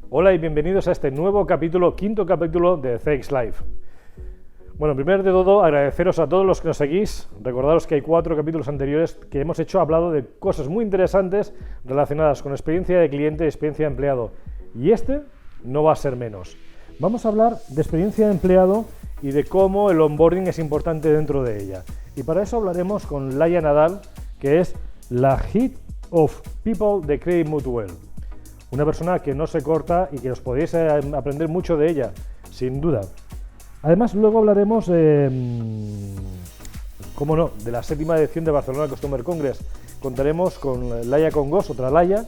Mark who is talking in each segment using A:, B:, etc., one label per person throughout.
A: Hola y bienvenidos a este nuevo capítulo, quinto capítulo de CX Live. Bueno, primero de todo, agradeceros a todos los que nos seguís. Recordaros que hay 4 capítulos anteriores que hemos hablado de cosas muy interesantes relacionadas con experiencia de cliente y experiencia de empleado. Y este no va a ser menos. Vamos a hablar de experiencia de empleado y de cómo el onboarding es importante dentro de ella. Y para eso hablaremos con Laia Nadal, que es la Head of People de Credit Mutual. Una persona que no se corta y que os podéis aprender mucho de ella, sin duda. Además, luego hablaremos, cómo no, de la 7ª edición de Barcelona Customer Congress. Contaremos con Laia Congos, otra Laia.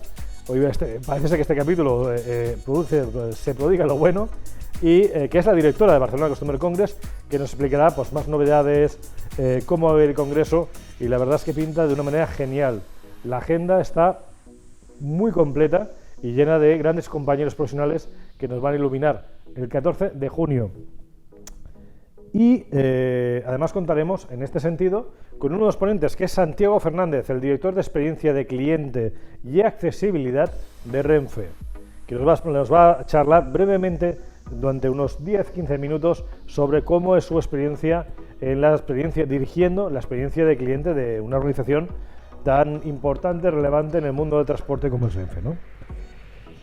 A: Hoy parece ser que este capítulo se prodiga lo bueno. Y que es la directora de Barcelona Customer Congress, que nos explicará pues, más novedades, cómo va a ver el congreso. Y la verdad es que pinta de una manera genial. La agenda está muy completa y llena de grandes compañeros profesionales que nos van a iluminar el 14 de junio. Y además contaremos, en este sentido, con uno de los ponentes, que es Santiago Fernández, el director de experiencia de cliente y accesibilidad de Renfe, que nos va a charlar brevemente durante unos 10-15 minutos sobre cómo es su experiencia dirigiendo la experiencia de cliente de una organización tan importante, relevante en el mundo del transporte como es Renfe, ¿no?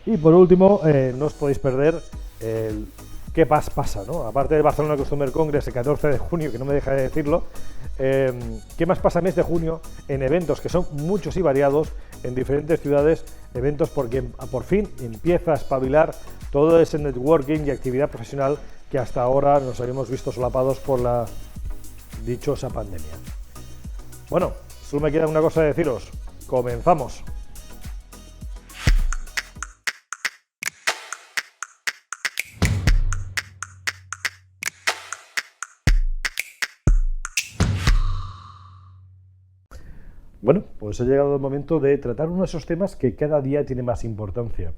A: Y por último, no os podéis perder qué pasa, ¿no? Aparte de Barcelona Customer Congress el 14 de junio, que no me deja de decirlo, qué más pasa el mes de junio en eventos que son muchos y variados en diferentes ciudades, eventos porque por fin empieza a espabilar todo ese networking y actividad profesional que hasta ahora nos habíamos visto solapados por la dichosa pandemia. Bueno, solo me queda una cosa de deciros, comenzamos. Bueno, pues ha llegado el momento de tratar uno de esos temas que cada día tiene más importancia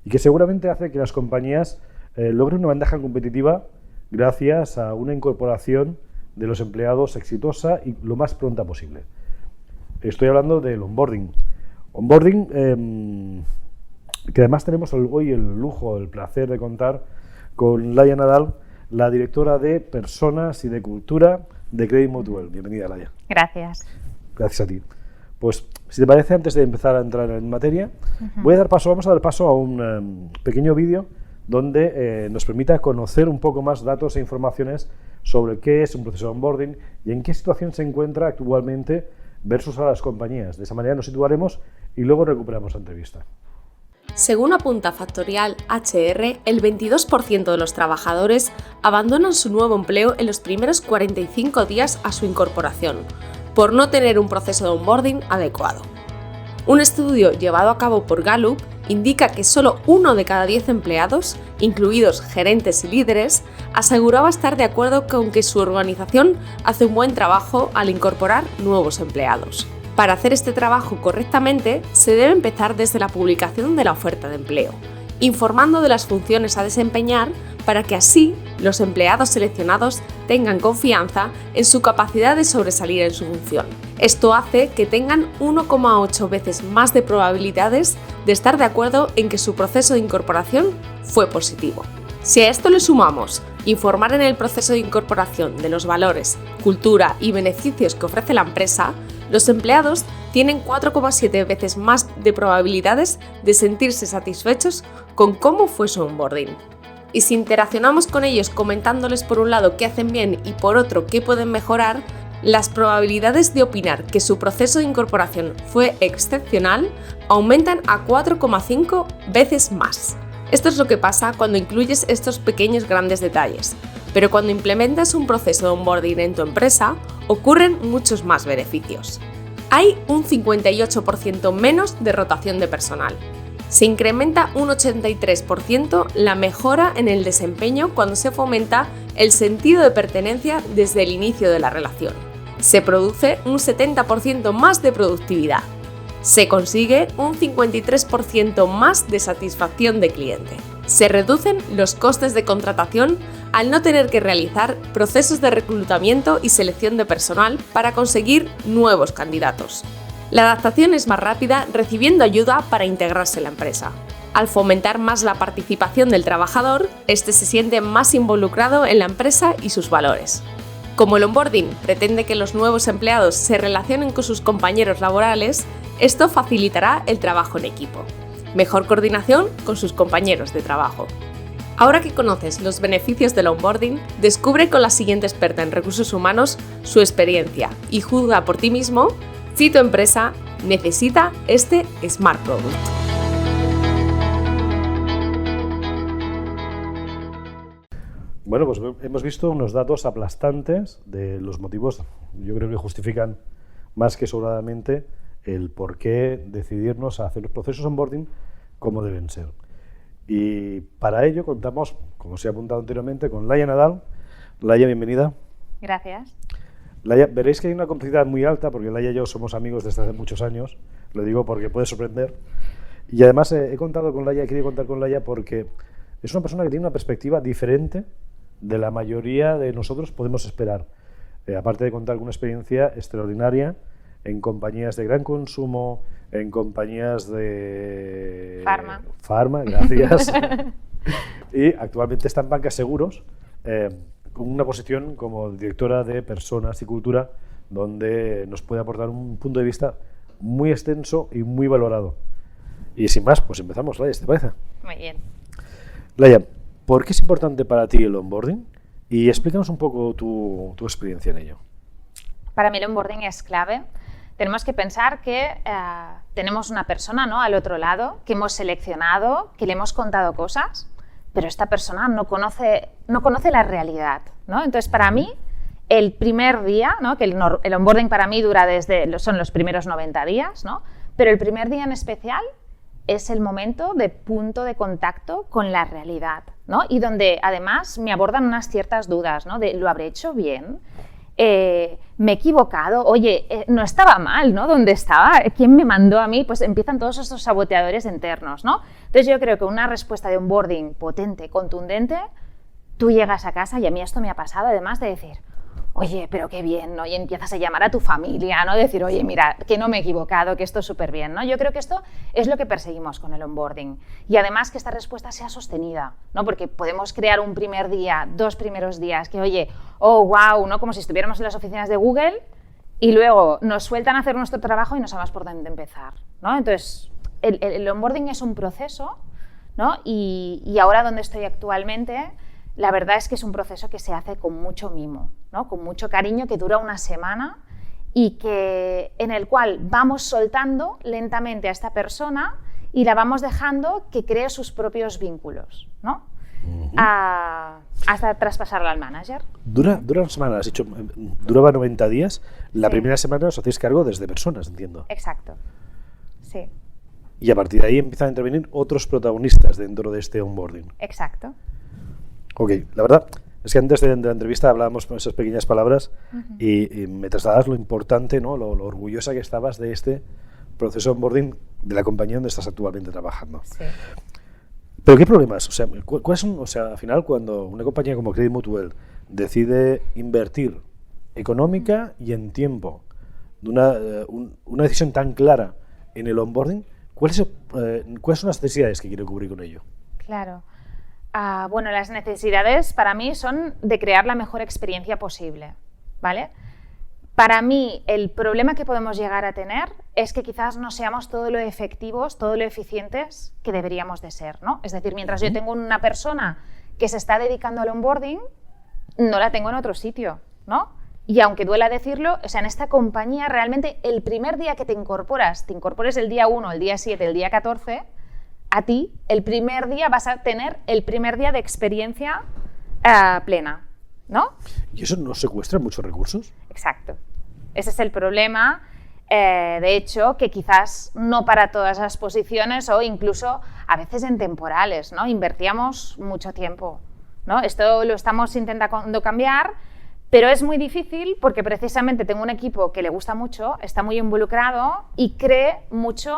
A: y que seguramente hace que las compañías logren una ventaja competitiva gracias a una incorporación de los empleados exitosa y lo más pronta posible. Estoy hablando del onboarding. Onboarding que además tenemos hoy el lujo, el placer de contar con Laia Nadal, la directora de Personas y de Cultura de Credit Mutual. Bienvenida, Laia.
B: Gracias.
A: Gracias a ti. Pues, si te parece, antes de empezar a entrar en materia, vamos a dar paso a un pequeño vídeo donde nos permita conocer un poco más datos e informaciones sobre qué es un proceso de onboarding y en qué situación se encuentra actualmente versus a las compañías. De esa manera nos situaremos y luego recuperamos la entrevista.
C: Según apunta Factorial HR, el 22% de los trabajadores abandonan su nuevo empleo en los primeros 45 días a su incorporación, por no tener un proceso de onboarding adecuado. Un estudio llevado a cabo por Gallup indica que solo 1 de cada 10 empleados, incluidos gerentes y líderes, aseguraba estar de acuerdo con que su organización hace un buen trabajo al incorporar nuevos empleados. Para hacer este trabajo correctamente, se debe empezar desde la publicación de la oferta de empleo, informando de las funciones a desempeñar para que así los empleados seleccionados tengan confianza en su capacidad de sobresalir en su función. Esto hace que tengan 1,8 veces más de probabilidades de estar de acuerdo en que su proceso de incorporación fue positivo. Si a esto le sumamos informar en el proceso de incorporación de los valores, cultura y beneficios que ofrece la empresa, los empleados tienen 4,7 veces más de probabilidades de sentirse satisfechos con cómo fue su onboarding. Y si interaccionamos con ellos comentándoles por un lado qué hacen bien y por otro qué pueden mejorar, las probabilidades de opinar que su proceso de incorporación fue excepcional aumentan a 4,5 veces más. Esto es lo que pasa cuando incluyes estos pequeños grandes detalles, pero cuando implementas un proceso de onboarding en tu empresa, ocurren muchos más beneficios. Hay un 58% menos de rotación de personal. Se incrementa un 83% la mejora en el desempeño cuando se fomenta el sentido de pertenencia desde el inicio de la relación. Se produce un 70% más de productividad. Se consigue un 53% más de satisfacción de cliente. Se reducen los costes de contratación al no tener que realizar procesos de reclutamiento y selección de personal para conseguir nuevos candidatos. La adaptación es más rápida recibiendo ayuda para integrarse en la empresa. Al fomentar más la participación del trabajador, este se siente más involucrado en la empresa y sus valores. Como el onboarding pretende que los nuevos empleados se relacionen con sus compañeros laborales, esto facilitará el trabajo en equipo. Mejor coordinación con sus compañeros de trabajo. Ahora que conoces los beneficios del onboarding, descubre con la siguiente experta en recursos humanos su experiencia y juzga por ti mismo si tu empresa necesita este Smart Product.
A: Bueno, pues hemos visto unos datos aplastantes de los motivos, yo creo que justifican más que sobradamente el por qué decidirnos a hacer los procesos onboarding como deben ser. Y para ello contamos, como se ha apuntado anteriormente, con Laia Nadal. Laia, bienvenida.
B: Gracias.
A: Laia, veréis que hay una complicidad muy alta, porque Laia y yo somos amigos desde hace muchos años, lo digo porque puede sorprender. Y además he contado con Laia, he querido contar con Laia porque es una persona que tiene una perspectiva diferente de la mayoría de nosotros podemos esperar. Aparte de contar con una experiencia extraordinaria en compañías de gran consumo, en compañías de... Farma, gracias. Y actualmente está en Banca Seguros, con una posición como directora de Personas y Cultura, donde nos puede aportar un punto de vista muy extenso y muy valorado. Y sin más, pues empezamos, Laia, ¿te parece?
B: Muy bien.
A: Laia, ¿por qué es importante para ti el onboarding? Y explícanos un poco tu experiencia en ello.
B: Para mí el onboarding es clave. Tenemos que pensar que tenemos una persona, ¿no?, al otro lado, que hemos seleccionado, que le hemos contado cosas, pero esta persona no conoce la realidad, ¿no? Entonces, para mí, el primer día, ¿no?, que el onboarding para mí dura son los primeros 90 días, ¿no?, pero el primer día en especial es el momento de punto de contacto con la realidad, ¿no? Y donde además me abordan unas ciertas dudas, ¿no?, de ¿lo habré hecho bien? ¿Me he equivocado? Oye, no estaba mal, ¿no? ¿Dónde estaba? ¿Quién me mandó a mí? Pues empiezan todos estos saboteadores internos, ¿no? Entonces yo creo que una respuesta de onboarding potente, contundente, tú llegas a casa, y a mí esto me ha pasado, además de decir, oye, pero qué bien, ¿no? Y empiezas a llamar a tu familia, ¿no? Decir, oye, mira, que no me he equivocado, que esto es súper bien, ¿no? Yo creo que esto es lo que perseguimos con el onboarding. Y además que esta respuesta sea sostenida, ¿no? Porque podemos crear un primer día, 2 primeros días, que oye, oh, wow, ¿no? Como si estuviéramos en las oficinas de Google y luego nos sueltan a hacer nuestro trabajo y no sabemos por dónde empezar, ¿no? Entonces, el onboarding es un proceso, ¿no? Y ahora donde estoy actualmente, la verdad es que es un proceso que se hace con mucho mimo, ¿no?, con mucho cariño, que dura una semana y en el cual vamos soltando lentamente a esta persona y la vamos dejando que cree sus propios vínculos, ¿no? Hasta traspasarla al manager.
A: Dura una semana, has dicho, duraba 90 días. La
B: Sí.
A: primera semana os hacéis cargo desde personas, entiendo.
B: Exacto, sí.
A: Y a partir de ahí empiezan a intervenir otros protagonistas dentro de este onboarding.
B: Exacto.
A: Ok, la verdad es que antes de la entrevista hablábamos con esas pequeñas palabras y me trasladabas lo importante, ¿no?, lo orgullosa que estabas de este proceso de onboarding de la compañía donde estás actualmente trabajando.
B: Sí.
A: ¿Pero qué problemas? O sea, ¿cuáles son, o sea, al final, cuando una compañía como Credit Mutual decide invertir económica y en tiempo de una decisión tan clara en el onboarding, ¿cuáles son las necesidades que quiere cubrir con ello?
B: Claro. Bueno, las necesidades para mí son de crear la mejor experiencia posible, ¿vale? Para mí, el problema que podemos llegar a tener es que quizás no seamos todo lo efectivos, todo lo eficientes que deberíamos de ser, ¿no? Es decir, mientras yo tengo una persona que se está dedicando al onboarding, no la tengo en otro sitio, ¿no? Y aunque duela decirlo, o sea, en esta compañía realmente el primer día que te incorpores el día 1, el día 7, el día 14, a ti el primer día vas a tener el primer día de experiencia plena, ¿no?
A: ¿Y eso no secuestra muchos recursos?
B: Exacto. Ese es el problema, de hecho, que quizás no para todas las posiciones o incluso a veces en temporales, ¿no? Invertíamos mucho tiempo, ¿no? Esto lo estamos intentando cambiar, pero es muy difícil porque precisamente tengo un equipo que le gusta mucho, está muy involucrado y cree mucho,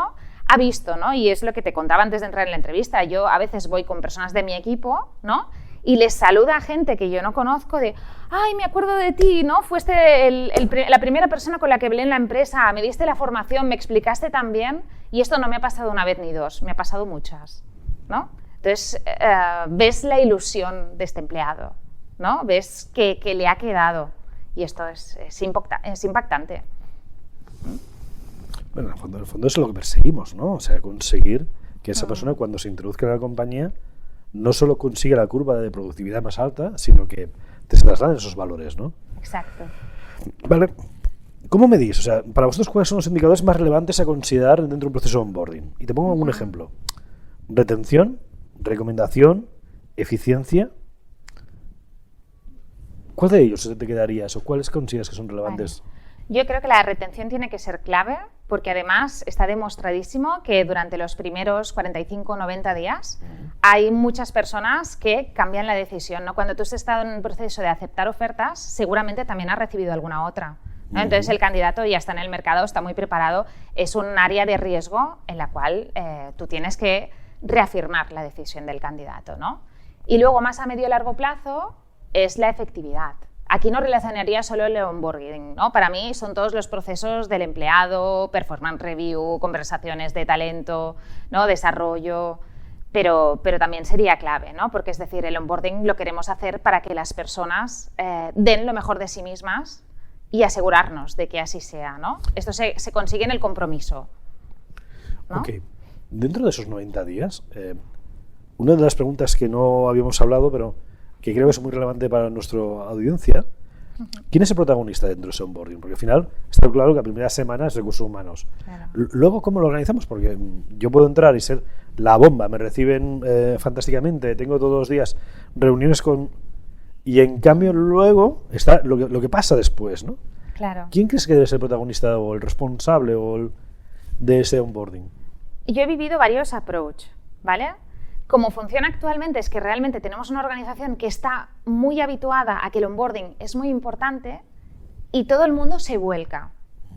B: ha visto, ¿no? Y es lo que te contaba antes de entrar en la entrevista. Yo a veces voy con personas de mi equipo, ¿no?, y les saluda a gente que yo no conozco de, ay, me acuerdo de ti, ¿no? Fuiste la primera persona con la que hablé en la empresa, me diste la formación, me explicaste tan bien, y esto no me ha pasado una vez ni dos, me ha pasado muchas, ¿no? Entonces, ves la ilusión de este empleado, ¿no? Ves que le ha quedado, y esto es impactante.
A: Bueno, en el fondo es lo que perseguimos, ¿no? O sea, conseguir que esa persona, cuando se introduzca en la compañía, no solo consiga la curva de productividad más alta, sino que te trasladen esos valores, ¿no?
B: Exacto.
A: Vale. ¿Cómo medís? O sea, para vosotros, ¿cuáles son los indicadores más relevantes a considerar dentro de un proceso de onboarding? Y te pongo un ejemplo. Retención, recomendación, eficiencia. ¿Cuál de ellos te quedarías o cuáles consideras que son relevantes?
B: Vale. Yo creo que la retención tiene que ser clave, porque además está demostradísimo que durante los primeros 45 o 90 días hay muchas personas que cambian la decisión, ¿no? Cuando tú has estado en un proceso de aceptar ofertas, seguramente también has recibido alguna otra, ¿no? Entonces el candidato ya está en el mercado, está muy preparado, es un área de riesgo en la cual tú tienes que reafirmar la decisión del candidato, ¿no? Y luego, más a medio y largo plazo, es la efectividad. Aquí no relacionaría solo el onboarding, ¿no? Para mí son todos los procesos del empleado, performance review, conversaciones de talento, ¿no? Desarrollo, pero también sería clave, ¿no? Porque es decir, el onboarding lo queremos hacer para que las personas den lo mejor de sí mismas y asegurarnos de que así sea, ¿no? Esto se consigue en el compromiso, ¿no?
A: Ok. Dentro de esos 90 días, una de las preguntas que no habíamos hablado, pero que creo que es muy relevante para nuestra audiencia, ¿quién es el protagonista dentro de ese onboarding? Porque al final está claro que la primera semana es recursos humanos.
B: Claro.
A: Luego, ¿cómo lo organizamos? Porque yo puedo entrar y ser la bomba, me reciben fantásticamente, tengo todos los días reuniones con... Y en cambio luego está lo que pasa después, ¿no?
B: Claro.
A: ¿Quién crees que debe ser el protagonista o el responsable de ese onboarding?
B: Yo he vivido varios approach, ¿vale? Como funciona actualmente es que realmente tenemos una organización que está muy habituada a que el onboarding es muy importante y todo el mundo se vuelca,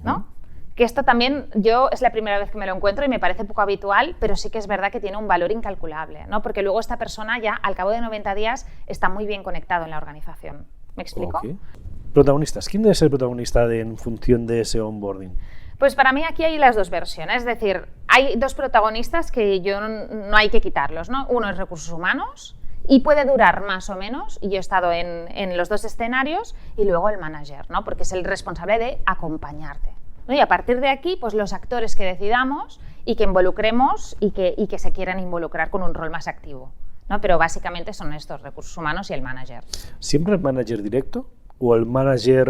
B: ¿no? Que esto también es la primera vez que me lo encuentro y me parece poco habitual, pero sí que es verdad que tiene un valor incalculable, ¿no? Porque luego esta persona ya al cabo de 90 días está muy bien conectado en la organización. ¿Me explico?
A: Okay. Protagonistas. ¿Quién debe ser el protagonista en función de ese onboarding?
B: Pues para mí aquí hay las dos versiones, es decir, hay dos protagonistas que no hay que quitarlos, ¿no? Uno es recursos humanos y puede durar más o menos, y yo he estado en los dos escenarios, y luego el manager, ¿no? Porque es el responsable de acompañarte, ¿no? Y a partir de aquí, pues los actores que decidamos y que involucremos y que se quieran involucrar con un rol más activo, ¿no? Pero básicamente son estos, recursos humanos y el manager.
A: ¿Siempre el manager directo o el manager,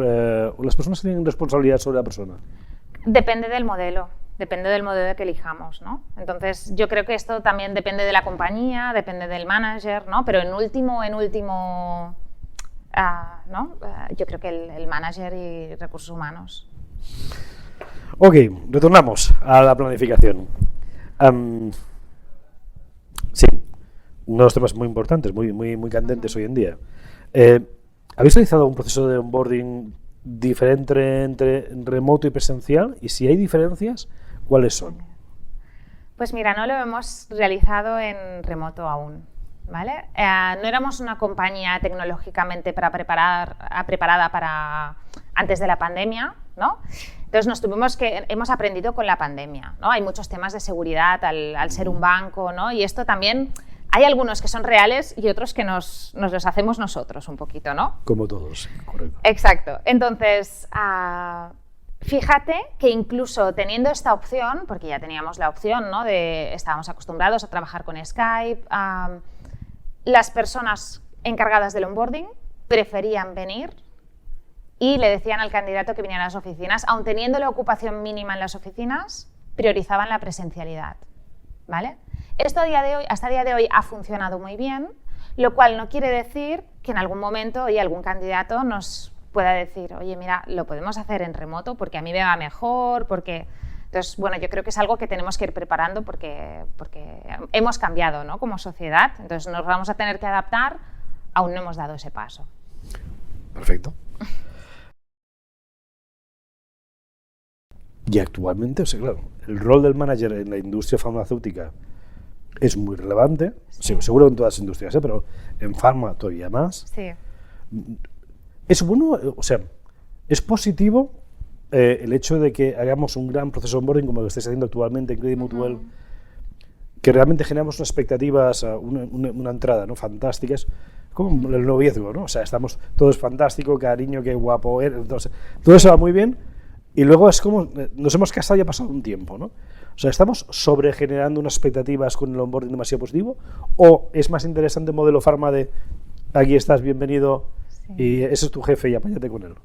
A: o las personas que tienen responsabilidad sobre la persona?
B: Depende del modelo que elijamos, ¿no? Entonces, yo creo que esto también depende de la compañía, depende del manager, ¿no? Pero en último, ¿no? Yo creo que el manager y recursos humanos.
A: Ok, retornamos a la planificación. Sí, uno de los temas muy importantes, muy candentes hoy en día. ¿Habéis realizado un proceso de onboarding diferente entre remoto y presencial? Y si hay diferencias, ¿cuáles son?
B: Pues mira, no lo hemos realizado en remoto aún, ¿vale? No éramos una compañía tecnológicamente preparada para antes de la pandemia, ¿no? Entonces hemos aprendido con la pandemia, ¿no? Hay muchos temas de seguridad al ser un banco, ¿no? Y esto también, hay algunos que son reales y otros que nos los hacemos nosotros un poquito, ¿no?
A: Como todos, correcto.
B: Exacto. Entonces, fíjate que incluso teniendo esta opción, porque ya teníamos la opción, ¿no? Estábamos acostumbrados a trabajar con Skype, las personas encargadas del onboarding preferían venir y le decían al candidato que viniera a las oficinas, aun teniendo la ocupación mínima en las oficinas, priorizaban la presencialidad, ¿vale? Esto hasta el día de hoy ha funcionado muy bien, lo cual no quiere decir que en algún momento algún candidato nos pueda decir, oye, mira, lo podemos hacer en remoto porque a mí me va mejor, porque... Entonces, bueno, yo creo que es algo que tenemos que ir preparando porque hemos cambiado, ¿no? Como sociedad, entonces nos vamos a tener que adaptar, aún no hemos dado ese paso.
A: Perfecto. Y actualmente, o sea, claro, el rol del manager en la industria farmacéutica es muy relevante, sí. Seguro en todas las industrias, pero en farma todavía más.
B: Sí.
A: Es bueno, o sea, es positivo el hecho de que hagamos un gran proceso de onboarding como lo estáis haciendo actualmente en Credit Mutual, que realmente generamos unas expectativas, una entrada, ¿no? Fantásticas, como el noviazgo, ¿no? O sea, estamos todos fantástico, cariño, qué guapo eres, entonces, todo eso va muy bien y luego es como nos hemos casado y ha pasado un tiempo, ¿no? O sea, ¿estamos sobregenerando unas expectativas con el onboarding demasiado positivo o es más interesante el modelo Pharma de aquí estás, bienvenido y ese es tu jefe y apáñate con él?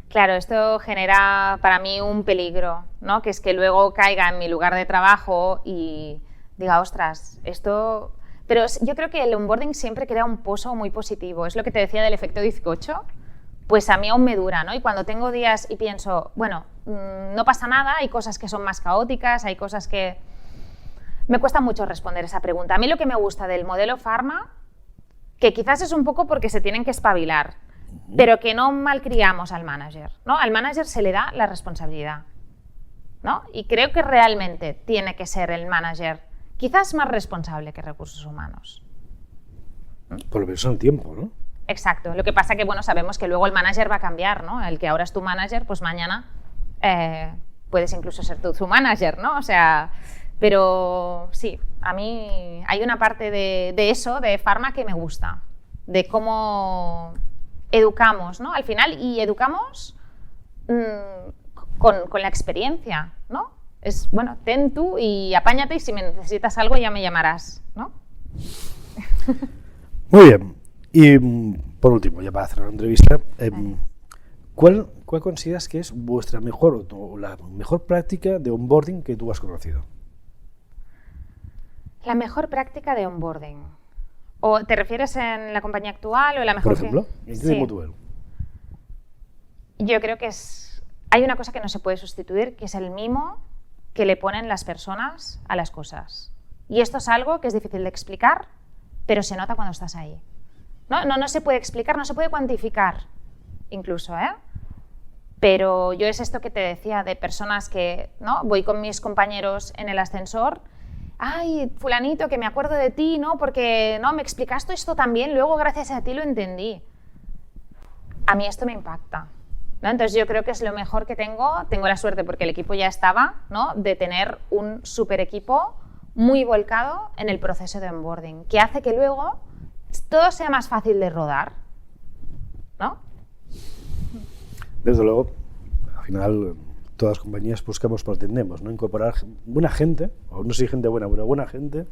B: Claro, esto genera para mí un peligro, ¿no? Que es que luego caiga en mi lugar de trabajo y diga, ostras, esto... Pero yo creo que el onboarding siempre crea un pozo muy positivo. Es lo que te decía del efecto bizcocho. Pues a mí aún me dura, ¿no? Y cuando tengo días y pienso, bueno, no pasa nada, hay cosas que son más caóticas, hay cosas que... Me cuesta mucho responder esa pregunta. A mí lo que me gusta del modelo Pharma, que quizás es un poco porque se tienen que espabilar, pero que no malcriamos al manager, ¿no? Al manager se le da la responsabilidad, ¿no? Y creo que realmente tiene que ser el manager quizás más responsable que recursos humanos.
A: Por lo menos en el tiempo, ¿no?
B: Exacto. Lo que pasa que, bueno, sabemos que luego el manager va a cambiar, ¿no? El que ahora es tu manager, pues mañana puedes incluso ser tú su manager, ¿no? O sea, pero sí, a mí hay una parte de eso, de Pharma, que me gusta, de cómo educamos, ¿no? Al final, y educamos con la experiencia, ¿no? Es, bueno, ten tú y apáñate y si me necesitas algo ya me llamarás, ¿no?
A: Muy bien. Y por último, ya para cerrar la entrevista, ¿cuál consideras que es vuestra mejor o la mejor práctica de onboarding que tú has conocido?
B: La mejor práctica de onboarding. ¿O te refieres en la compañía actual o la mejor?
A: Por ejemplo, en Credit Mutual.
B: Yo creo que hay una cosa que no se puede sustituir, que es el mimo que le ponen las personas a las cosas. Y esto es algo que es difícil de explicar, pero se nota cuando estás ahí. No se puede explicar, no se puede cuantificar, incluso, ¿eh? Pero yo es esto que te decía, de personas que, ¿no? Voy con mis compañeros en el ascensor, ay, fulanito, que me acuerdo de ti, ¿no? Porque, ¿no? Me explicaste esto también, luego gracias a ti lo entendí. A mí esto me impacta, ¿no? Entonces yo creo que es lo mejor que tengo la suerte, porque el equipo ya estaba, ¿no? De tener un super equipo muy volcado en el proceso de onboarding, que hace que luego todo sea más fácil de rodar, ¿no?
A: Desde luego, al final todas las compañías buscamos, pretendemos, ¿no? Incorporar buena gente, o no soy gente buena, pero buena gente,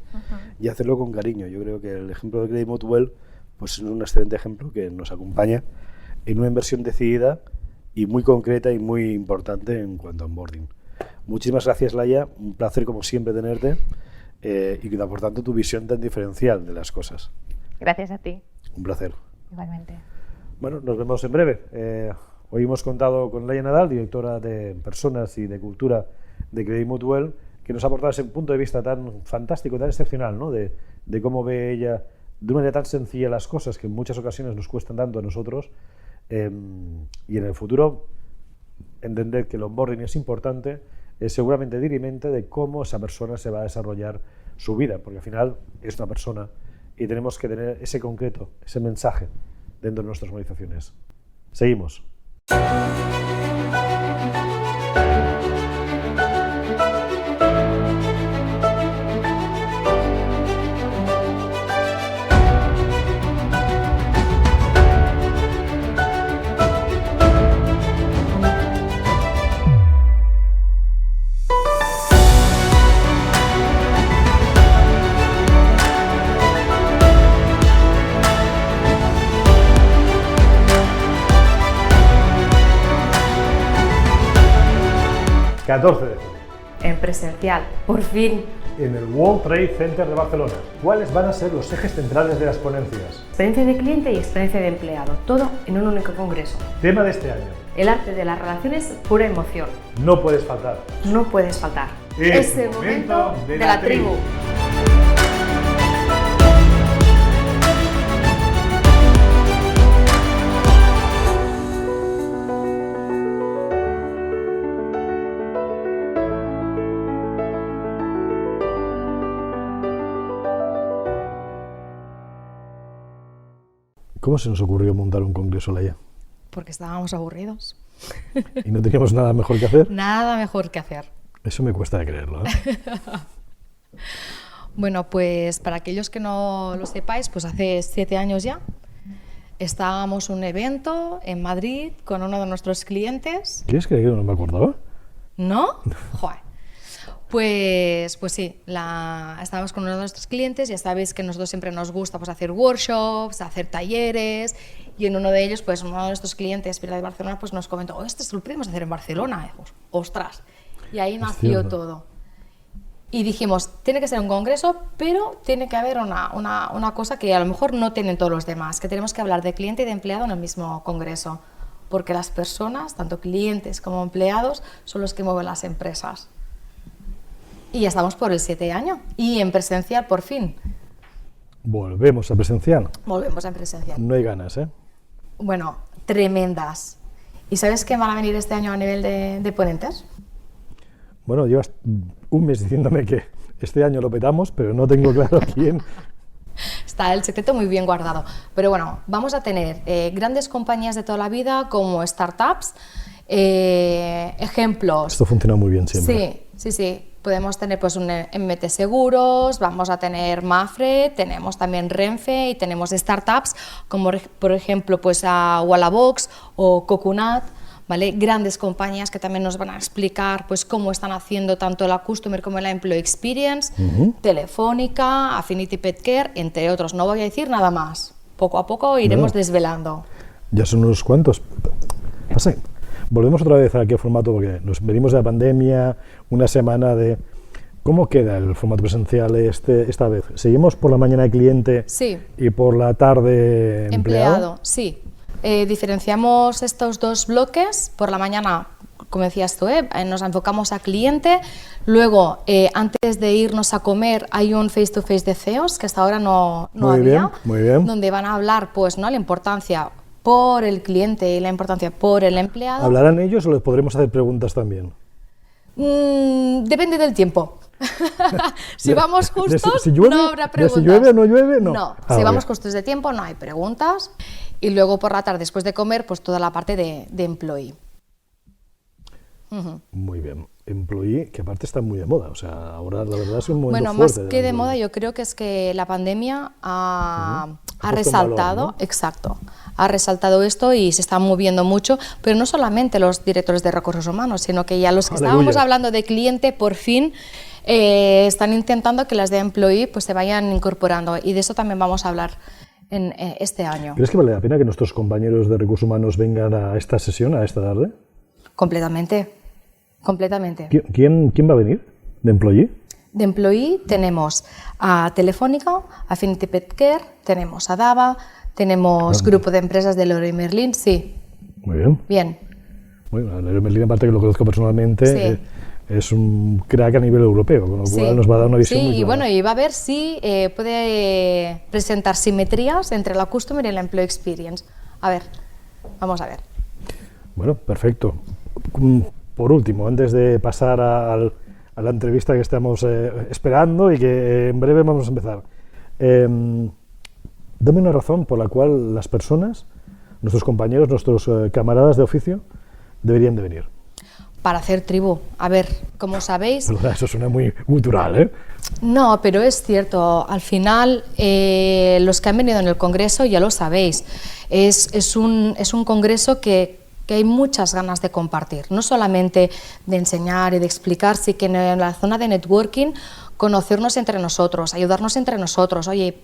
A: y hacerlo con cariño. Yo creo que el ejemplo de Credit Mutual pues, es un excelente ejemplo que nos acompaña en una inversión decidida y muy concreta y muy importante en cuanto a onboarding. Muchísimas gracias, Laia, un placer como siempre tenerte y que por tanto tu visión tan diferencial de las cosas.
B: Gracias a ti.
A: Un placer.
B: Igualmente.
A: Bueno, nos vemos en breve. Hoy hemos contado con Laia Nadal, directora de Personas y de Cultura de Credit Mutual, que nos ha aportado ese punto de vista tan fantástico, tan excepcional, ¿no? de cómo ve ella de una manera tan sencilla las cosas que en muchas ocasiones nos cuestan tanto a nosotros, y en el futuro entender que el onboarding es importante, es seguramente dirimente de cómo esa persona se va a desarrollar su vida, porque al final es una persona y tenemos que tener ese concreto, ese mensaje dentro de nuestras organizaciones. Seguimos.
C: En presencial, por fin.
A: En el World Trade Center de Barcelona. ¿Cuáles van a ser los ejes centrales de las ponencias?
C: Experiencia de cliente y experiencia de empleado, todo en un único congreso.
A: Tema de este año.
C: El arte de las relaciones, pura emoción.
A: No puedes faltar.
C: No puedes faltar.
A: Es el momento de la tribu. ¿Cómo se nos ocurrió montar un congreso, Laia?
D: Porque estábamos aburridos.
A: ¿Y no teníamos nada mejor que hacer?
D: Nada mejor que hacer.
A: Eso me cuesta de creerlo, ¿eh?
D: Bueno, pues para aquellos que no lo sepáis, pues hace 7 años ya estábamos en un evento en Madrid con uno de nuestros clientes.
A: ¿Qué es que no me acordaba?
D: ¿No? Joder. Pues sí, estábamos con uno de nuestros clientes. Ya sabéis que a nosotros siempre nos gusta pues, hacer workshops, hacer talleres, y en uno de ellos, pues uno de nuestros clientes, Pilar de Barcelona, pues nos comentó, esto lo podemos hacer en Barcelona. Y dijimos, ostras, y ahí nació todo. Y dijimos, tiene que ser un congreso, pero tiene que haber una cosa que a lo mejor no tienen todos los demás, que tenemos que hablar de cliente y de empleado en el mismo congreso, porque las personas, tanto clientes como empleados, son los que mueven las empresas. Y ya estamos por el 7 año, y en presencial por fin.
A: Volvemos a presencial.
D: Volvemos a presencial.
A: No hay ganas, ¿eh?
D: Bueno, tremendas. ¿Y sabes quién van a venir este año a nivel de ponentes?
A: Bueno, llevas un mes diciéndome que este año lo petamos, pero no tengo claro quién.
D: Está el secreto muy bien guardado. Pero bueno, vamos a tener grandes compañías de toda la vida como startups, ejemplos.
A: Esto funciona muy bien siempre.
D: Sí. Podemos tener pues un MT Seguros, vamos a tener Mafre, tenemos también Renfe y tenemos startups como por ejemplo pues a Wallavox o Coconut, ¿vale? Grandes compañías que también nos van a explicar pues cómo están haciendo tanto la Customer como la Employee Experience, Telefónica, Affinity Pet Care, entre otros. No voy a decir nada más, poco a poco iremos desvelando.
A: Ya son unos cuantos. Pasa. Volvemos otra vez a qué formato, porque nos venimos de la pandemia, una semana de... ¿Cómo queda el formato presencial esta vez? ¿Seguimos por la mañana de cliente y por la tarde empleado?
D: Sí. Diferenciamos estos dos bloques. Por la mañana, como decías tú, nos enfocamos a cliente. Luego, antes de irnos a comer, hay un face-to-face de CEOs, que hasta ahora no había.
A: Muy bien.
D: Donde van a hablar, pues, ¿no?, la importancia por el cliente y la importancia por el empleado.
A: ¿Hablarán ellos o les podremos hacer preguntas también?
D: Depende del tiempo. Si vamos justos,
A: si llueve,
D: no habrá preguntas.
A: Si llueve o no llueve, no.
D: Si vamos justos de tiempo, no hay preguntas. Y luego por la tarde, después de comer, pues toda la parte de employee.
A: Muy bien. Employee, que aparte está muy de moda. O sea, ahora la verdad es un momento
D: Bueno,
A: fuerte.
D: más que de moda, yo creo que es que la pandemia ha resaltado,
A: valor, ¿no?
D: Exacto, ha resaltado esto y se está moviendo mucho, pero no solamente los directores de recursos humanos, sino que ya los que estábamos hablando de cliente, por fin están intentando que las de employee pues se vayan incorporando, y de eso también vamos a hablar en este año.
A: ¿Crees que vale la pena que nuestros compañeros de recursos humanos vengan a esta sesión, a esta tarde?
D: Completamente.
A: ¿Quién va a venir de employee?
D: De employee tenemos a Telefónica, Affinity Pet Care, tenemos a Dava, tenemos grupo de empresas de Leroy Merlin, sí.
A: Muy bien.
D: Bien.
A: Bueno, Leroy Merlin, aparte que lo conozco personalmente, es un crack a nivel europeo, con lo cual nos va a dar una visión muy clara.
D: Y bueno, y va a ver si puede presentar simetrías entre la Customer y la Employee Experience. A ver, vamos a ver.
A: Bueno, perfecto. Por último, antes de pasar a la entrevista que estamos esperando y que en breve vamos a empezar, dame una razón por la cual las personas, nuestros compañeros, nuestros camaradas de oficio, deberían de venir.
D: Para hacer tribu. A ver, como sabéis...
A: Perdona, eso suena muy gutural, ¿eh?
D: No, pero es cierto. Al final, los que han venido en el Congreso ya lo sabéis. Es un congreso que hay muchas ganas de compartir. No solamente de enseñar y de explicar, sino que en la zona de networking, conocernos entre nosotros, ayudarnos entre nosotros. Oye,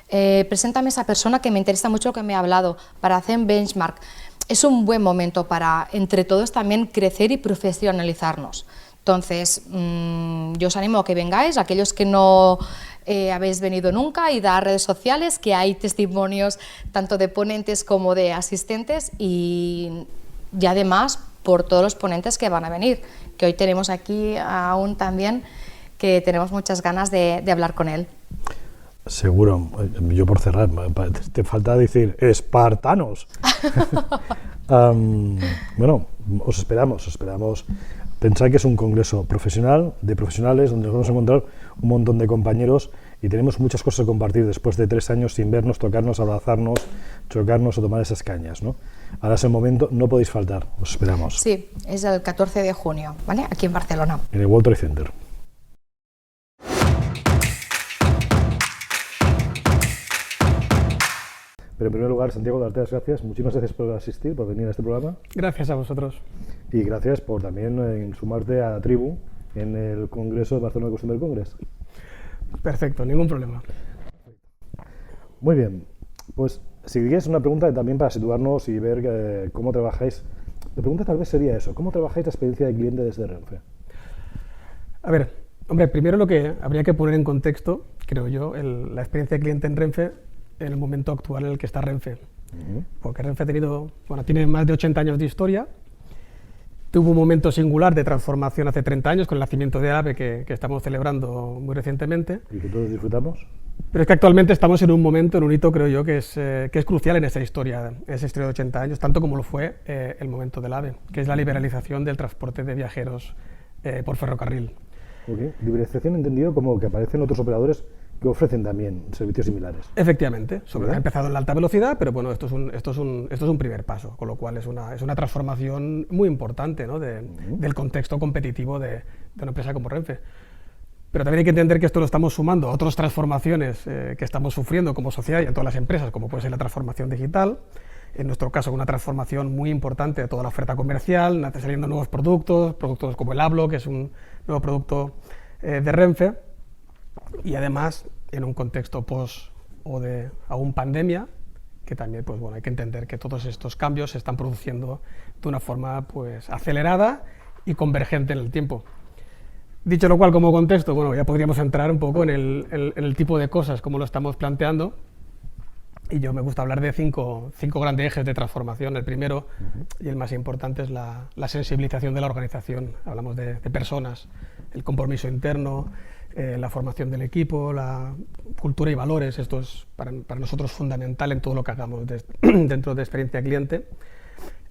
D: preséntame esa persona que me interesa mucho lo que me ha hablado, para hacer un benchmark. Es un buen momento para, entre todos, también crecer y profesionalizarnos. Entonces, yo os animo a que vengáis, aquellos que no habéis venido nunca, y dar redes sociales, que hay testimonios tanto de ponentes como de asistentes, y además por todos los ponentes que van a venir, que hoy tenemos aquí aún también, que tenemos muchas ganas de hablar con él.
A: Seguro. Yo, por cerrar, te falta decir espartanos. Bueno, os esperamos. Pensad que es un congreso profesional, de profesionales, donde nos vamos a encontrar un montón de compañeros y tenemos muchas cosas que compartir después de 3 años sin vernos, tocarnos, abrazarnos, chocarnos o tomar esas cañas, ¿no? Ahora es el momento, no podéis faltar, os esperamos.
D: Sí, es el 14 de junio, ¿vale? Aquí en Barcelona.
A: En el World Trade Center. Pero en primer lugar, Santiago, darte las gracias. Muchísimas gracias por asistir, por venir a este programa.
E: Gracias a vosotros.
A: Y gracias por también sumarte a la tribu en el Congreso de Barcelona Customer Congress.
E: Perfecto, ningún problema.
A: Muy bien, pues si quieres una pregunta también para situarnos y ver cómo trabajáis. La pregunta tal vez sería eso, ¿cómo trabajáis la experiencia de cliente desde Renfe?
E: A ver, hombre, primero lo que habría que poner en contexto, creo yo, la experiencia de cliente en Renfe en el momento actual en el que está Renfe. Porque Renfe tiene más de 80 años de historia, tuvo un momento singular de transformación hace 30 años con el nacimiento de AVE que estamos celebrando muy recientemente.
A: ¿Y que todos disfrutamos?
E: Pero es que actualmente estamos en un momento, en un hito, creo yo, que es crucial en esa historia de 80 años, tanto como lo fue el momento del AVE, que es la liberalización del transporte de viajeros por ferrocarril.
A: Okay. Liberalización entendido como que aparecen otros operadores que ofrecen también servicios similares.
E: Efectivamente, ha empezado en la alta velocidad, pero bueno, esto es un primer paso, con lo cual es una transformación muy importante, ¿no? Del contexto competitivo de una empresa como Renfe. Pero también hay que entender que esto lo estamos sumando a otras transformaciones que estamos sufriendo como sociedad y en todas las empresas, como puede ser la transformación digital, en nuestro caso una transformación muy importante de toda la oferta comercial, saliendo nuevos productos como el Hablo, que es un nuevo producto de Renfe, y además en un contexto post o de aún pandemia, que también hay que entender que todos estos cambios se están produciendo de una forma acelerada y convergente en el tiempo. Dicho lo cual, como contexto, ya podríamos entrar un poco en el tipo de cosas como lo estamos planteando, y yo me gusta hablar de cinco grandes ejes de transformación. El primero y el más importante es la sensibilización de la organización. Hablamos de personas, el compromiso interno, la formación del equipo, la cultura y valores. Esto es para nosotros fundamental en todo lo que hagamos dentro de experiencia cliente.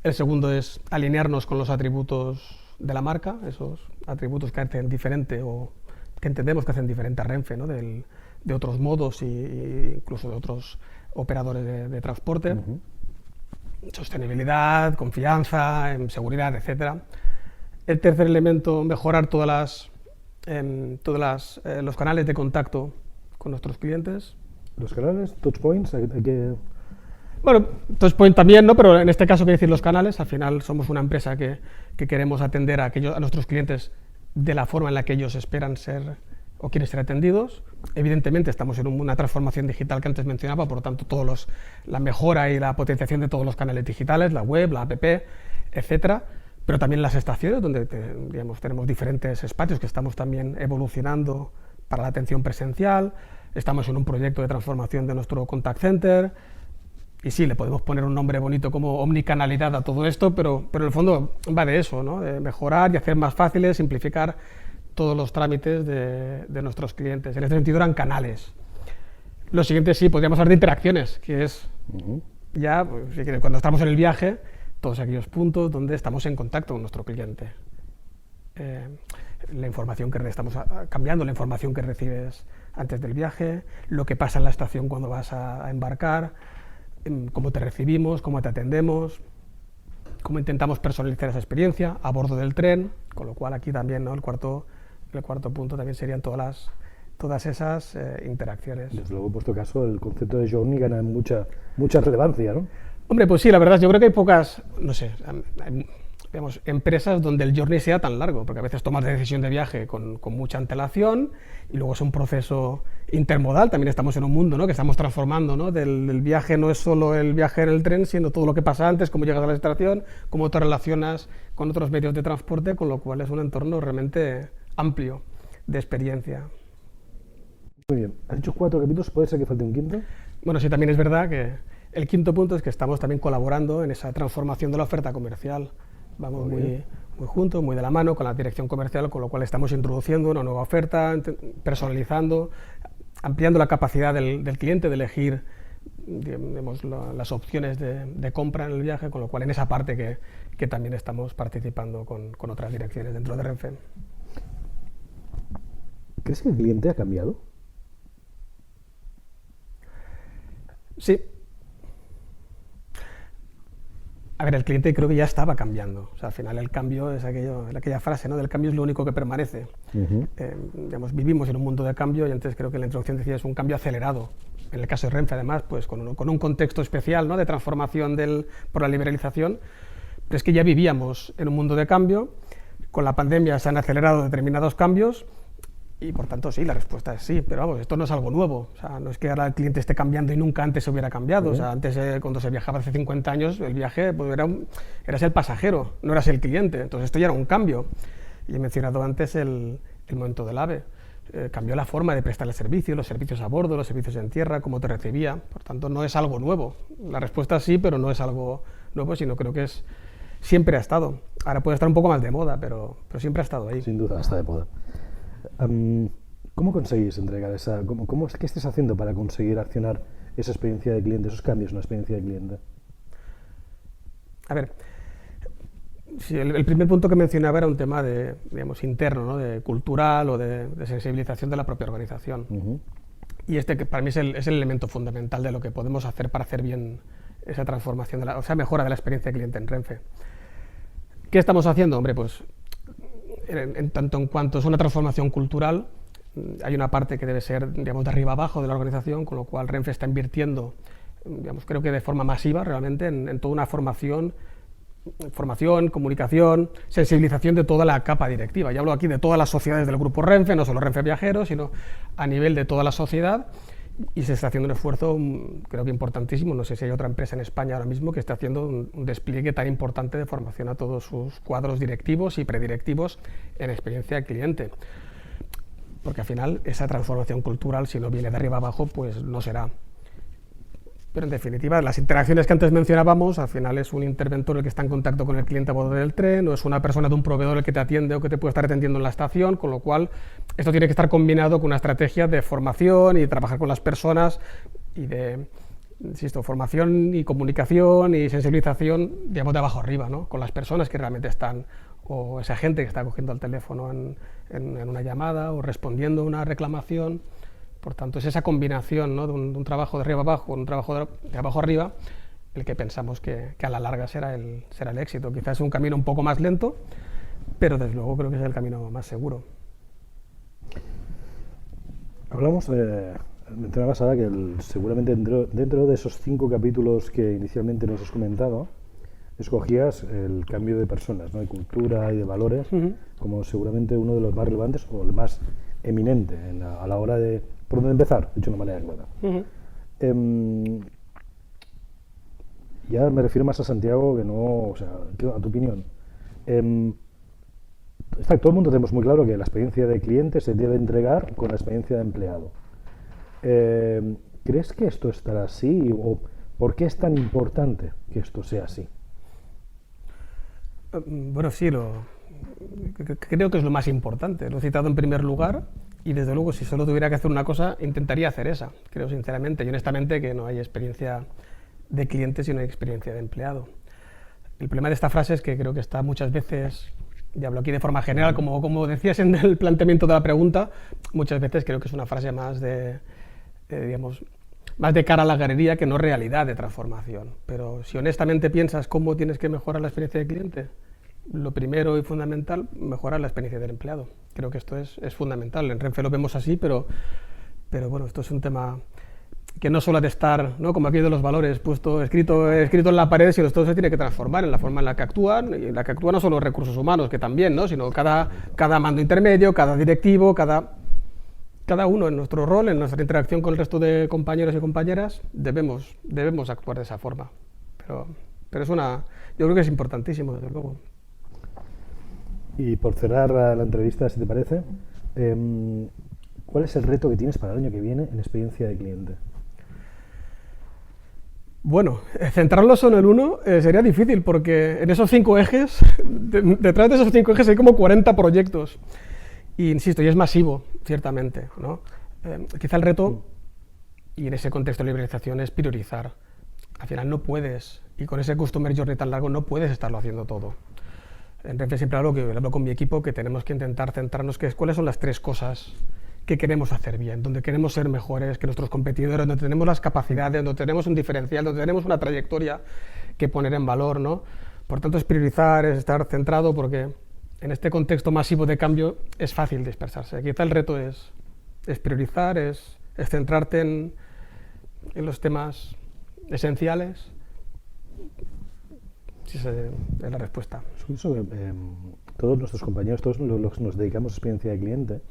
E: El segundo es alinearnos con los atributos de la marca, esos atributos que hacen diferente o que entendemos que hacen diferente a Renfe, ¿no? de otros modos e incluso de otros operadores de transporte. Sostenibilidad, confianza, seguridad, etc. El tercer elemento, mejorar todos los canales de contacto con nuestros clientes.
A: ¿Los canales, touchpoints?
E: Bueno, touchpoint también, ¿no? Pero en este caso quiere decir los canales. Al final somos una empresa que queremos atender a nuestros clientes de la forma en la que ellos esperan ser o quieren ser atendidos. Evidentemente estamos en una transformación digital que antes mencionaba, por lo tanto la mejora y la potenciación de todos los canales digitales, la web, la app, etcétera, pero también las estaciones donde tenemos diferentes espacios que estamos también evolucionando para la atención presencial. Estamos en un proyecto de transformación de nuestro contact center y sí, le podemos poner un nombre bonito como omnicanalidad a todo esto, pero en el fondo va de eso, ¿no? De mejorar y hacer más fáciles, simplificar todos los trámites de nuestros clientes. En este sentido eran canales. Lo siguiente sí, podríamos hablar de interacciones, que es cuando estamos en el viaje, todos aquellos puntos donde estamos en contacto con nuestro cliente. La información que estamos cambiando, la información que recibes antes del viaje, lo que pasa en la estación cuando vas a embarcar, cómo te recibimos, cómo te atendemos, cómo intentamos personalizar esa experiencia a bordo del tren, con lo cual aquí también, ¿no? El cuarto punto también serían todas esas interacciones.
A: Desde luego, en vuestro caso, el concepto de journey gana mucha relevancia, ¿no?
E: Hombre, pues sí, la verdad, yo creo que hay pocas, empresas donde el journey sea tan largo, porque a veces tomas la decisión de viaje con mucha antelación y luego es un proceso intermodal. También estamos en un mundo, ¿no? Que estamos transformando, ¿no? Del viaje no es solo el viaje en el tren, sino todo lo que pasa antes, cómo llegas a la estación, cómo te relacionas con otros medios de transporte, con lo cual es un entorno realmente amplio de experiencia.
A: Muy bien. ¿Has dicho 4 capítulos? ¿Puede ser que falte un quinto?
E: Bueno, sí, también es verdad que el quinto punto es que estamos también colaborando en esa transformación de la oferta comercial. Vamos muy juntos, muy de la mano con la dirección comercial, con lo cual estamos introduciendo una nueva oferta, personalizando, ampliando la capacidad del cliente de elegir las opciones de compra en el viaje, con lo cual en esa parte que también estamos participando con otras direcciones dentro de Renfe.
A: ¿Crees que el cliente ha cambiado?
E: Sí. A ver, el cliente creo que ya estaba cambiando. O sea, al final el cambio es aquella frase, ¿no? Del cambio es lo único que permanece. Vivimos en un mundo de cambio y antes creo que en la introducción decía es un cambio acelerado. en el caso de Renfe además, pues con un contexto especial, ¿no?, de transformación por la liberalización, pero es que ya vivíamos en un mundo de cambio, con la pandemia se han acelerado determinados cambios, y por tanto sí, la respuesta es sí, pero vamos, esto no es algo nuevo, o sea, no es que ahora el cliente esté cambiando y nunca antes se hubiera cambiado, o sea, antes cuando se viajaba hace 50 años, el viaje pues, eras el pasajero, no eras el cliente, entonces esto ya era un cambio. Y he mencionado antes el momento del AVE, cambió la forma de prestar el servicio, los servicios a bordo, los servicios en tierra, cómo te recibía, por tanto no es algo nuevo, la respuesta sí, pero no es algo nuevo, sino creo que siempre ha estado, ahora puede estar un poco más de moda, pero siempre ha estado ahí.
A: Sin duda, está de moda. ¿Cómo conseguís entregar qué estáis haciendo para conseguir accionar esa experiencia de cliente, esos cambios en la experiencia de cliente?
E: A ver, sí, el primer punto que mencionaba era un tema digamos, interno, ¿no?, de cultural o de sensibilización de la propia organización. Y que para mí es el elemento fundamental de lo que podemos hacer para hacer bien esa transformación, mejora de la experiencia de cliente en Renfe. ¿Qué estamos haciendo? Hombre, pues tanto en cuanto es una transformación cultural, hay una parte que debe ser, digamos, de arriba abajo de la organización, con lo cual Renfe está invirtiendo, digamos, creo que de forma masiva realmente en toda una formación, comunicación, sensibilización de toda la capa directiva. Y hablo aquí de todas las sociedades del grupo Renfe, no solo Renfe Viajeros, sino a nivel de toda la sociedad, y se está haciendo un esfuerzo, creo que importantísimo. No sé si hay otra empresa en España ahora mismo que esté haciendo un despliegue tan importante de formación a todos sus cuadros directivos y predirectivos en experiencia de cliente. Porque al final esa transformación cultural, si no viene de arriba abajo, pues no será. Pero en definitiva, las interacciones que antes mencionábamos, al final es un interventor el que está en contacto con el cliente a bordo del tren, o es una persona de un proveedor el que te atiende o que te puede estar atendiendo en la estación, con lo cual esto tiene que estar combinado con una estrategia de formación y de trabajar con las personas y de, insisto, formación y comunicación y sensibilización, digamos, de abajo arriba, ¿no?, con las personas que realmente están, o esa gente que está cogiendo el teléfono en una llamada o respondiendo a una reclamación. Por tanto, es esa combinación, ¿no?, de un trabajo de arriba abajo, un trabajo de abajo arriba, el que pensamos que a la larga será el éxito. Quizás es un camino un poco más lento, pero desde luego creo que es el camino más seguro.
A: Hablamos, mencionabas ahora que seguramente dentro de esos 5 capítulos que inicialmente nos has comentado, escogías el cambio de personas, ¿no?, de cultura y de valores, como seguramente uno de los más relevantes o el más eminente a la hora de por dónde empezar, dicho de una manera clara. Ya me refiero más a Santiago que no, o sea, a tu opinión. Todo el mundo tenemos muy claro que la experiencia de cliente se debe entregar con la experiencia de empleado. ¿Crees que esto estará así o por qué es tan importante que esto sea así?
E: Bueno, sí, creo que es lo más importante. Lo he citado en primer lugar y desde luego si solo tuviera que hacer una cosa intentaría hacer esa. Creo sinceramente y honestamente que no hay experiencia de cliente sino hay experiencia de empleado. El problema de esta frase es que creo que está muchas veces, y hablo aquí de forma general, como decías en el planteamiento de la pregunta, muchas veces creo que es una frase más digamos, más de cara a la galería que no realidad de transformación. Pero si honestamente piensas cómo tienes que mejorar la experiencia del cliente, lo primero y fundamental, mejorar la experiencia del empleado. Creo que esto es fundamental. En Renfe lo vemos así, pero bueno, esto es un tema que no solo ha de estar, ¿no?, como aquí de los valores, escrito en la pared, sino esto se tiene que transformar en la forma en la que actúan, y en la que actúan no solo los recursos humanos, que también, ¿no?, sino cada mando intermedio, cada directivo, cada uno en nuestro rol, en nuestra interacción con el resto de compañeros y compañeras, debemos actuar de esa forma. Pero yo creo que es importantísimo, desde luego.
A: Y por cerrar la entrevista, si te parece, ¿cuál es el reto que tienes para el año que viene en experiencia de cliente? Bueno, centrarlo solo en uno sería difícil porque en esos 5 ejes, detrás de esos 5 ejes hay como 40 proyectos. Y insisto, y es masivo, ciertamente, ¿no? Quizá el reto, y en ese contexto de liberalización, es priorizar. Al final no puedes, y con ese customer journey tan largo, no puedes estarlo haciendo todo. En Renfe siempre hablo con mi equipo que tenemos que intentar centrarnos cuáles son las 3 cosas que queremos hacer bien, donde queremos ser mejores que nuestros competidores, donde tenemos las capacidades, donde tenemos un diferencial, donde tenemos una trayectoria que poner en valor, ¿no? Por tanto, es priorizar, es estar centrado, porque en este contexto masivo de cambio es fácil dispersarse. Quizá el reto es priorizar, es centrarte
E: en los temas esenciales. Sí, esa es la respuesta.
A: Todos nuestros compañeros, todos los que nos dedicamos a experiencia de cliente,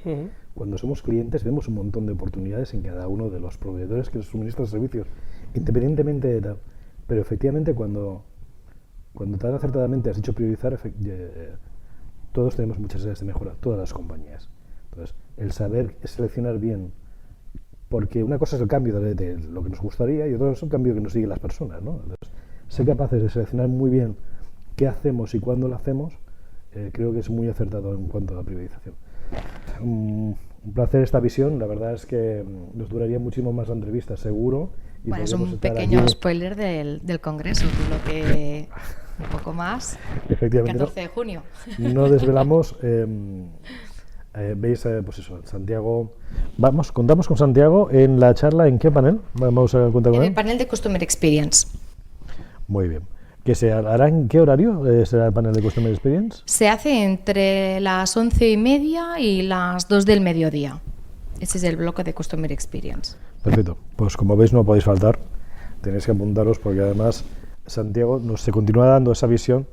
A: cuando somos clientes vemos un montón de oportunidades en cada uno de los proveedores que nos suministran servicios, independientemente de tal. Pero efectivamente cuando tan acertadamente has dicho priorizar, todos tenemos muchas áreas de mejora, todas las compañías. Entonces, el saber seleccionar bien, porque una cosa es el cambio de lo que nos gustaría y otra es un cambio que nos siguen las personas, ¿no? Entonces, ser capaces de seleccionar muy bien qué hacemos y cuándo lo hacemos, creo que es muy acertado en cuanto a la priorización. Un placer esta visión, la verdad es que nos duraría muchísimo más la entrevista, seguro. Y
D: bueno, es un pequeño aquí spoiler del Congreso, lo que un poco más,
A: efectivamente,
D: 14 de junio.
A: No desvelamos, veis, pues eso, Santiago, contamos con Santiago en la charla, ¿en qué panel? Vamos a contar con él.
D: En el panel de Customer Experience.
A: Muy bien. ¿Que se hará en qué horario será el panel de Customer Experience?
D: Se hace entre las 11:30 y las 2 del mediodía. Ese es el bloque de Customer Experience.
A: Perfecto. Pues como veis no podéis faltar. Tenéis que apuntaros porque además Santiago nos se continúa dando esa visión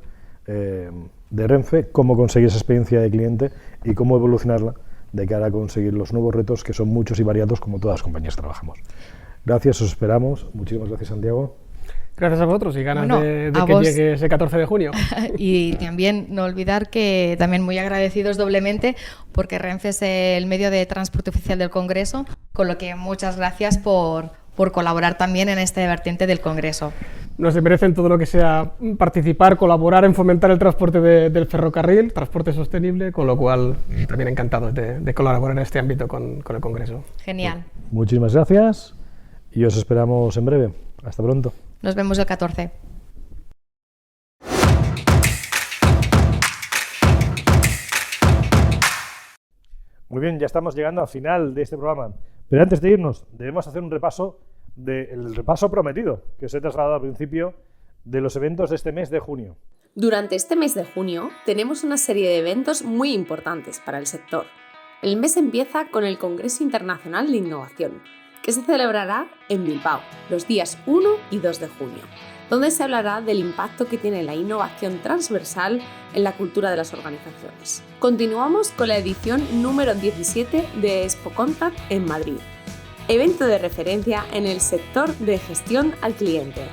A: de Renfe, cómo conseguir esa experiencia de cliente y cómo evolucionarla de cara a conseguir los nuevos retos que son muchos y variados como todas las compañías trabajamos. Gracias, os esperamos. Muchísimas gracias, Santiago.
E: Gracias a vosotros y ganas de que llegue ese 14 de junio.
D: Y también no olvidar que también muy agradecidos doblemente porque Renfe es el medio de transporte oficial del Congreso, con lo que muchas gracias por colaborar también en esta vertiente del Congreso.
E: Nos merecen todo lo que sea participar, colaborar en fomentar el transporte del ferrocarril, transporte sostenible, con lo cual también encantados de colaborar en este ámbito con el Congreso.
D: Genial.
A: Muchísimas gracias y os esperamos en breve. Hasta pronto.
D: Nos vemos el 14.
A: Muy bien, ya estamos llegando al final de este programa. Pero antes de irnos, debemos hacer un repaso del repaso prometido que os he trasladado al principio de los eventos de este mes de junio.
C: Durante este mes de junio tenemos una serie de eventos muy importantes para el sector. El mes empieza con el Congreso Internacional de Innovación, que se celebrará en Bilbao los días 1 y 2 de junio, donde se hablará del impacto que tiene la innovación transversal en la cultura de las organizaciones. Continuamos con la edición número 17 de ExpoContact en Madrid, evento de referencia en el sector de gestión al cliente,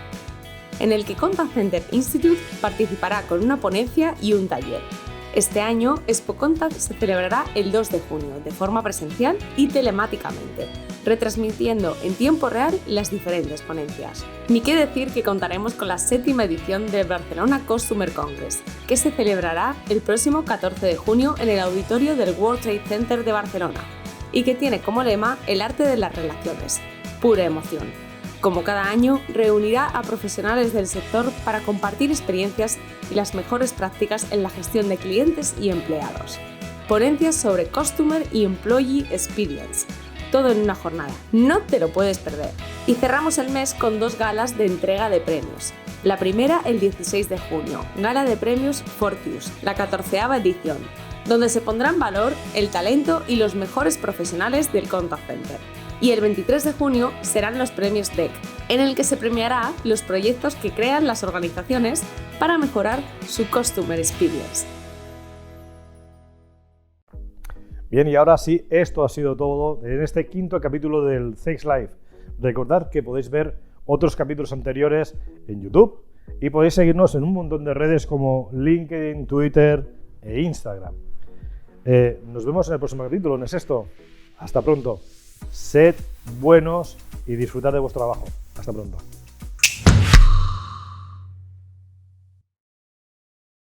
C: en el que Contact Center Institute participará con una ponencia y un taller. Este año, ExpoContact se celebrará el 2 de junio de forma presencial y telemáticamente, retransmitiendo en tiempo real las diferentes ponencias. Ni qué decir que contaremos con la 7ª edición del Barcelona Customer Congress, que se celebrará el próximo 14 de junio en el auditorio del World Trade Center de Barcelona, y que tiene como lema el arte de las relaciones, pura emoción. Como cada año, reunirá a profesionales del sector para compartir experiencias y las mejores prácticas en la gestión de clientes y empleados. Ponencias sobre Customer y Employee Experience, todo en una jornada. No te lo puedes perder. Y cerramos el mes con 2 galas de entrega de premios. La primera el 16 de junio, Gala de Premios Fortius, la 14ª edición, donde se pondrá en valor el talento y los mejores profesionales del Contact Center. Y el 23 de junio serán los premios DEC, en el que se premiará los proyectos que crean las organizaciones para mejorar su Customer Experience.
A: Bien, y ahora sí, esto ha sido todo en este 5º capítulo del CX Live. Recordad que podéis ver otros capítulos anteriores en YouTube y podéis seguirnos en un montón de redes como LinkedIn, Twitter e Instagram. Nos vemos en el próximo capítulo, ¿no es esto? Hasta pronto. Sed buenos y disfrutad de vuestro trabajo. Hasta pronto.